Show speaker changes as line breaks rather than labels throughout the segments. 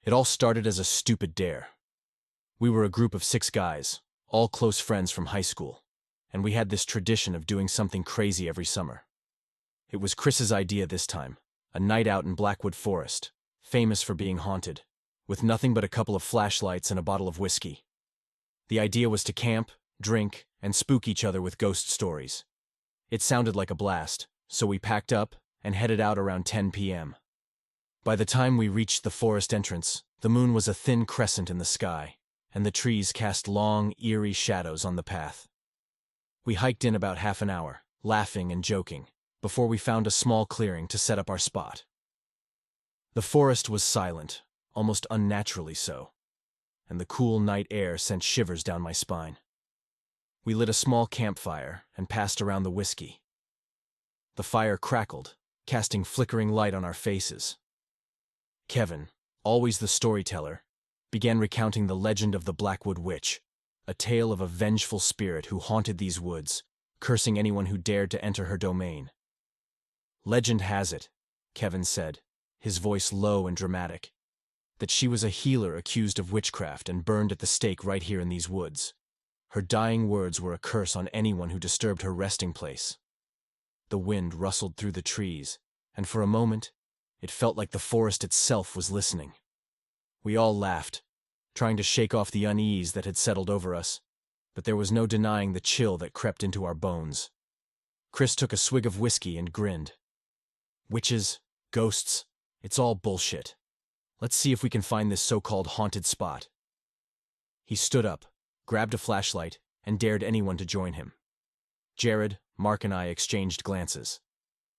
It all started as a stupid dare. We were a group of 6 guys, all close friends from high school, and we had this tradition of doing something crazy every summer. It was Chris's idea this time, a night out in Blackwood Forest, famous for being haunted, with nothing but a couple of flashlights and a bottle of whiskey. The idea was to camp, drink, and spook each other with ghost stories. It sounded like a blast, so we packed up and headed out around 10 p.m. By the time we reached the forest entrance, the moon was a thin crescent in the sky, and the trees cast long, eerie shadows on the path. We hiked in about half an hour, laughing and joking, before we found a small clearing to set up our spot. The forest was silent, almost unnaturally so, and the cool night air sent shivers down my spine. We lit a small campfire and passed around the whiskey. The fire crackled, casting flickering light on our faces. Kevin, always the storyteller, began recounting the legend of the Blackwood Witch, a tale of a vengeful spirit who haunted these woods, cursing anyone who dared to enter her domain. Legend has it, Kevin said, his voice low and dramatic, that she was a healer accused of witchcraft and burned at the stake right here in these woods. Her dying words were a curse on anyone who disturbed her resting place. The wind rustled through the trees, and for a moment, it felt like the forest itself was listening. We all laughed, trying to shake off the unease that had settled over us, but there was no denying the chill that crept into our bones. Chris took a swig of whiskey and grinned. Witches, ghosts, it's all bullshit. Let's see if we can find this so-called haunted spot. He stood up, grabbed a flashlight, and dared anyone to join him. Jared, Mark, and I exchanged glances.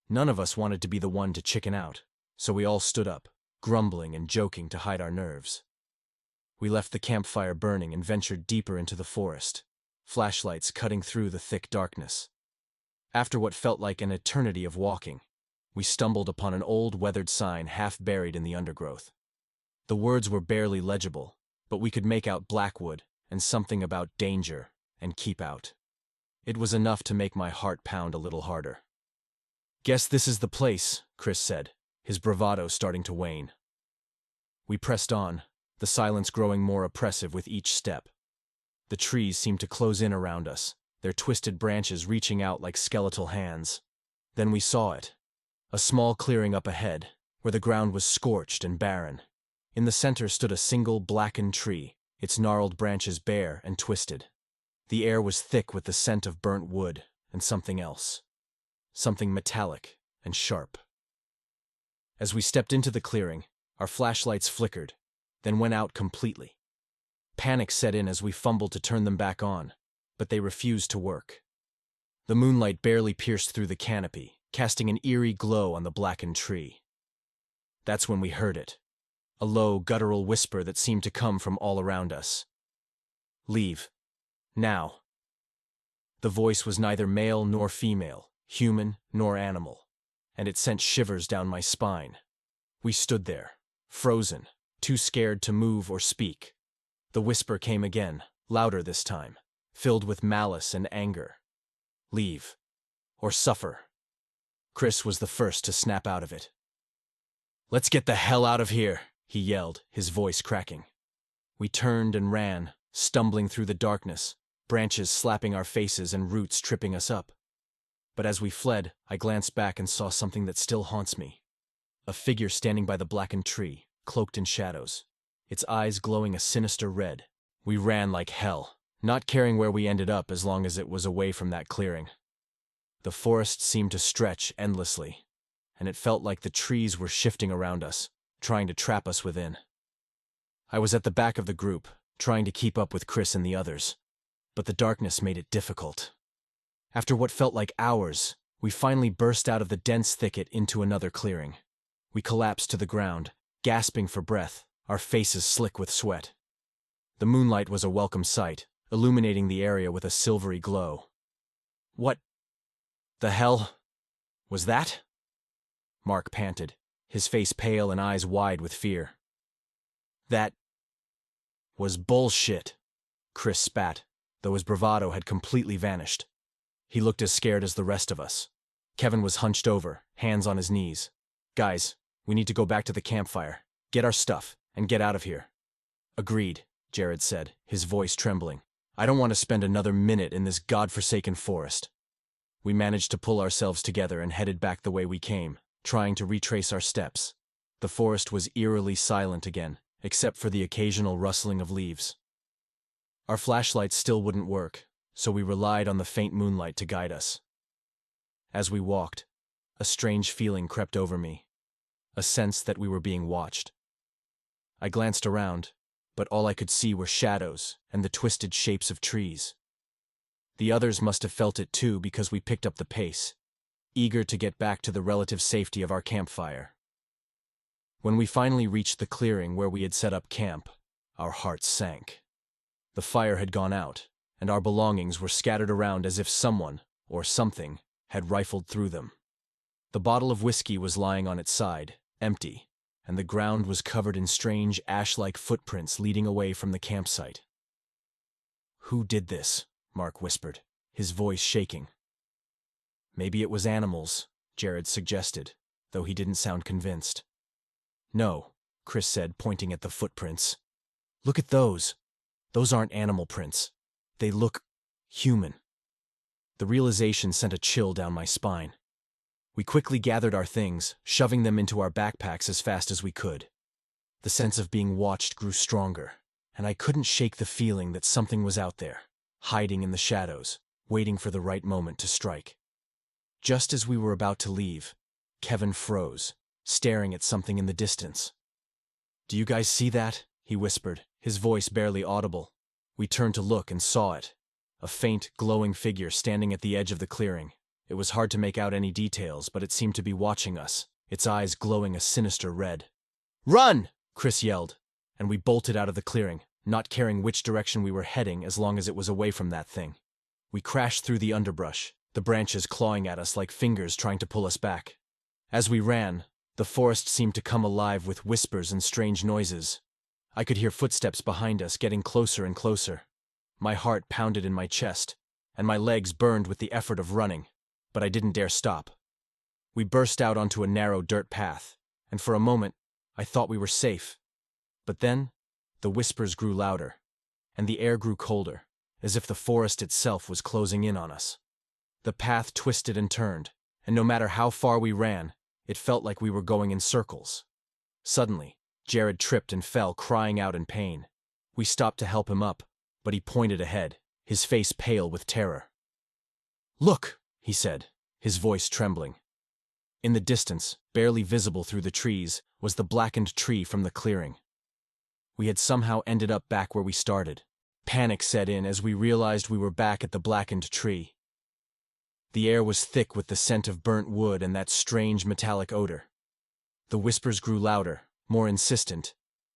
None of us wanted to be the one to chicken out, so we all stood up, grumbling and joking to hide our nerves. We left the campfire burning and ventured deeper into the forest, flashlights cutting through the thick darkness. After what felt like an eternity of walking, we stumbled upon an old weathered sign half buried in the undergrowth. The words were barely legible, but we could make out Blackwood and something about danger and keep out. It was enough to make my heart pound a little harder. "Guess this is the place," Chris said, his bravado starting to wane. We pressed on, the silence growing more oppressive with each step. The trees seemed to close in around us, their twisted branches reaching out like skeletal hands. Then we saw it. A small clearing up ahead, where the ground was scorched and barren. In the center stood a single blackened tree, its gnarled branches bare and twisted. The air was thick with the scent of burnt wood and something else. Something metallic and sharp. As we stepped into the clearing, our flashlights flickered, then went out completely. Panic set in as we fumbled to turn them back on, but they refused to work. The moonlight barely pierced through the canopy, casting an eerie glow on the blackened tree. That's when we heard it, a low, guttural whisper that seemed to come from all around us. "Leave. Now." The voice was neither male nor female, human nor animal, and it sent shivers down my spine. We stood there, frozen, too scared to move or speak. The whisper came again, louder this time, filled with malice and anger. "Leave. Or suffer." Chris was the first to snap out of it. "Let's get the hell out of here," he yelled, his voice cracking. We turned and ran, stumbling through the darkness, branches slapping our faces and roots tripping us up. But as we fled, I glanced back and saw something that still haunts me. A figure standing by the blackened tree, cloaked in shadows, its eyes glowing a sinister red. We ran like hell, not caring where we ended up as long as it was away from that clearing. The forest seemed to stretch endlessly, and it felt like the trees were shifting around us, trying to trap us within. I was at the back of the group, trying to keep up with Chris and the others, but the darkness made it difficult. After what felt like hours, we finally burst out of the dense thicket into another clearing. We collapsed to the ground, gasping for breath, our faces slick with sweat. The moonlight was a welcome sight, illuminating the area with a silvery glow. "What the hell was that?" Mark panted, his face pale and eyes wide with fear. "That was bullshit," Chris spat, though his bravado had completely vanished. He looked as scared as the rest of us. Kevin was hunched over, hands on his knees. "Guys, we need to go back to the campfire, get our stuff, and get out of here. Agreed, Jared said, his voice trembling. I don't want to spend another minute in this godforsaken forest. We managed to pull ourselves together and headed back the way we came, trying to retrace our steps. The forest was eerily silent again, except for the occasional rustling of leaves. Our flashlights still wouldn't work, so we relied on the faint moonlight to guide us. As we walked, a strange feeling crept over me, a sense that we were being watched. I glanced around, but all I could see were shadows and the twisted shapes of trees. The others must have felt it too because we picked up the pace, eager to get back to the relative safety of our campfire. When we finally reached the clearing where we had set up camp, our hearts sank. The fire had gone out, and our belongings were scattered around as if someone, or something, had rifled through them. The bottle of whiskey was lying on its side, empty, and the ground was covered in strange ash-like footprints leading away from the campsite. "Who did this?" Mark whispered, his voice shaking. "Maybe it was animals," Jared suggested, though he didn't sound convinced. "No," Chris said, pointing at the footprints. "Look at those. Those aren't animal prints. They look human." The realization sent a chill down my spine. We quickly gathered our things, shoving them into our backpacks as fast as we could. The sense of being watched grew stronger, and I couldn't shake the feeling that something was out there, hiding in the shadows, waiting for the right moment to strike. Just as we were about to leave, Kevin froze, staring at something in the distance. "Do you guys see that?" he whispered, his voice barely audible. We turned to look and saw it, a faint, glowing figure standing at the edge of the clearing. It was hard to make out any details, but it seemed to be watching us, its eyes glowing a sinister red. "Run!" Chris yelled, and we bolted out of the clearing, not caring which direction we were heading as long as it was away from that thing. We crashed through the underbrush, the branches clawing at us like fingers trying to pull us back. As we ran, the forest seemed to come alive with whispers and strange noises. I could hear footsteps behind us getting closer and closer. My heart pounded in my chest, and my legs burned with the effort of running, but I didn't dare stop. We burst out onto a narrow dirt path, and for a moment, I thought we were safe. But then, the whispers grew louder, and the air grew colder, as if the forest itself was closing in on us. The path twisted and turned, and no matter how far we ran, it felt like we were going in circles. Suddenly, Jared tripped and fell, crying out in pain. We stopped to help him up, but he pointed ahead, his face pale with terror. "Look," he said, his voice trembling. In the distance, barely visible through the trees, was the blackened tree from the clearing. We had somehow ended up back where we started. Panic set in as we realized we were back at the blackened tree. The air was thick with the scent of burnt wood and that strange metallic odor. The whispers grew louder, more insistent,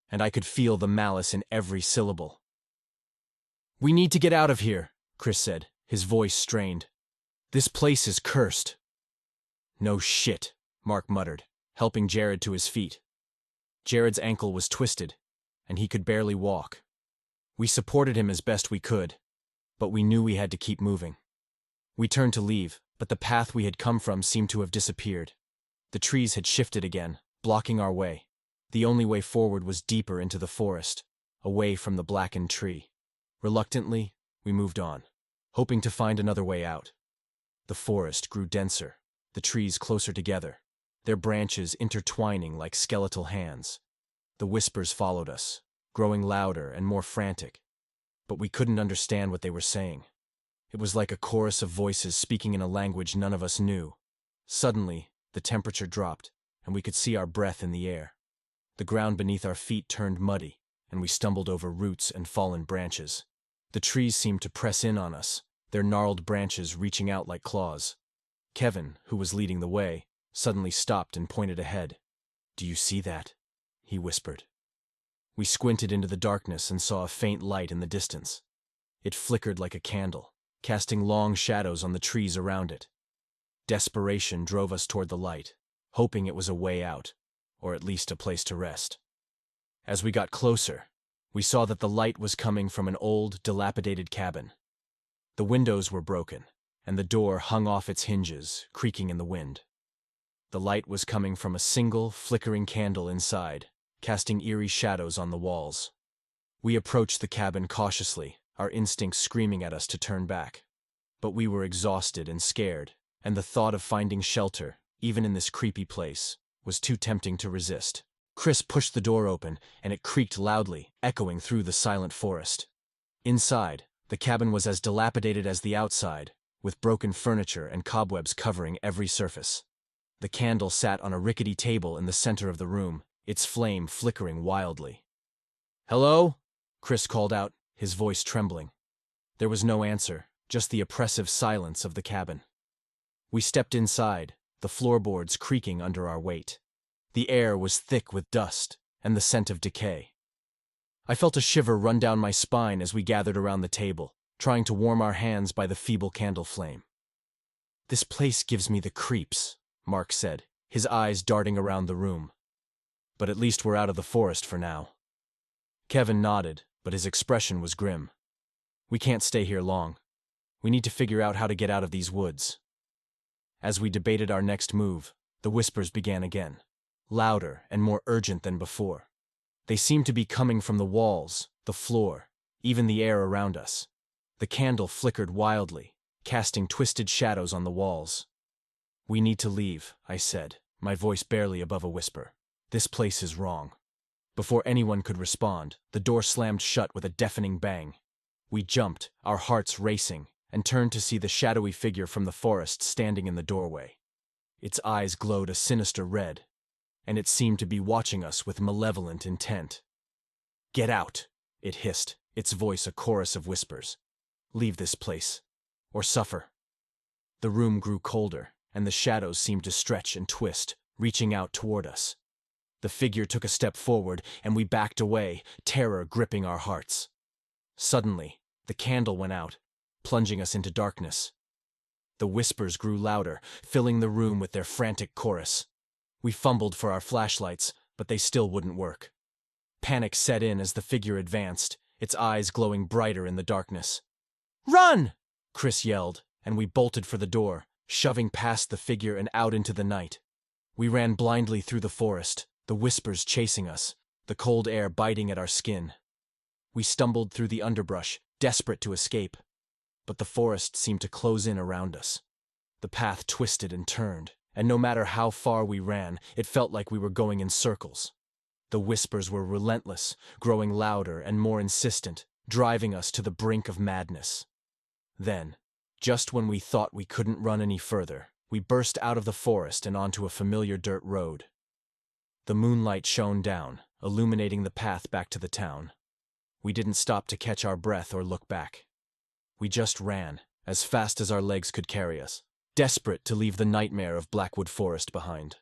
and I could feel the malice in every syllable. "We need to get out of here," Chris said, his voice strained. "This place is cursed." "No shit," Mark muttered, helping Jared to his feet. Jared's ankle was twisted, and he could barely walk. We supported him as best we could, but we knew we had to keep moving. We turned to leave, but the path we had come from seemed to have disappeared. The trees had shifted again, blocking our way. The only way forward was deeper into the forest, away from the blackened tree. Reluctantly, we moved on, hoping to find another way out. The forest grew denser, the trees closer together, their branches intertwining like skeletal hands. The whispers followed us, growing louder and more frantic, but we couldn't understand what they were saying. It was like a chorus of voices speaking in a language none of us knew. Suddenly, the temperature dropped, and we could see our breath in the air. The ground beneath our feet turned muddy, and we stumbled over roots and fallen branches. The trees seemed to press in on us, their gnarled branches reaching out like claws. Kevin, who was leading the way, suddenly stopped and pointed ahead. "Do you see that?" he whispered. We squinted into the darkness and saw a faint light in the distance. It flickered like a candle, casting long shadows on the trees around it. Desperation drove us toward the light, hoping it was a way out, or at least a place to rest. As we got closer, we saw that the light was coming from an old, dilapidated cabin. The windows were broken, and the door hung off its hinges, creaking in the wind. The light was coming from a single, flickering candle inside, casting eerie shadows on the walls. We approached the cabin cautiously, our instincts screaming at us to turn back. But we were exhausted and scared, and the thought of finding shelter, even in this creepy place, was too tempting to resist. Chris pushed the door open, and it creaked loudly, echoing through the silent forest. Inside, the cabin was as dilapidated as the outside, with broken furniture and cobwebs covering every surface. The candle sat on a rickety table in the center of the room, its flame flickering wildly. "Hello?" Chris called out, his voice trembling. There was no answer, just the oppressive silence of the cabin. We stepped inside, the floorboards creaking under our weight. The air was thick with dust and the scent of decay. I felt a shiver run down my spine as we gathered around the table, trying to warm our hands by the feeble candle flame. "This place gives me the creeps," Mark said, his eyes darting around the room. "But at least we're out of the forest for now." Kevin nodded, but his expression was grim. "We can't stay here long. We need to figure out how to get out of these woods." As we debated our next move, the whispers began again, louder and more urgent than before. They seemed to be coming from the walls, the floor, even the air around us. The candle flickered wildly, casting twisted shadows on the walls. "We need to leave," I said, my voice barely above a whisper. "This place is wrong." Before anyone could respond, the door slammed shut with a deafening bang. We jumped, our hearts racing, and turned to see the shadowy figure from the forest standing in the doorway. Its eyes glowed a sinister red, and it seemed to be watching us with malevolent intent. "Get out," it hissed, its voice a chorus of whispers. "Leave this place, or suffer." The room grew colder, and the shadows seemed to stretch and twist, reaching out toward us. The figure took a step forward, and we backed away, terror gripping our hearts. Suddenly, the candle went out, plunging us into darkness. The whispers grew louder, filling the room with their frantic chorus. We fumbled for our flashlights, but they still wouldn't work. Panic set in as the figure advanced, its eyes glowing brighter in the darkness. "Run!" Chris yelled, and we bolted for the door, shoving past the figure and out into the night. We ran blindly through the forest, the whispers chasing us, the cold air biting at our skin. We stumbled through the underbrush, desperate to escape, but the forest seemed to close in around us. The path twisted and turned, and no matter how far we ran, it felt like we were going in circles. The whispers were relentless, growing louder and more insistent, driving us to the brink of madness. Then, just when we thought we couldn't run any further, we burst out of the forest and onto a familiar dirt road. The moonlight shone down, illuminating the path back to the town. We didn't stop to catch our breath or look back. We just ran, as fast as our legs could carry us, desperate to leave the nightmare of Blackwood Forest behind.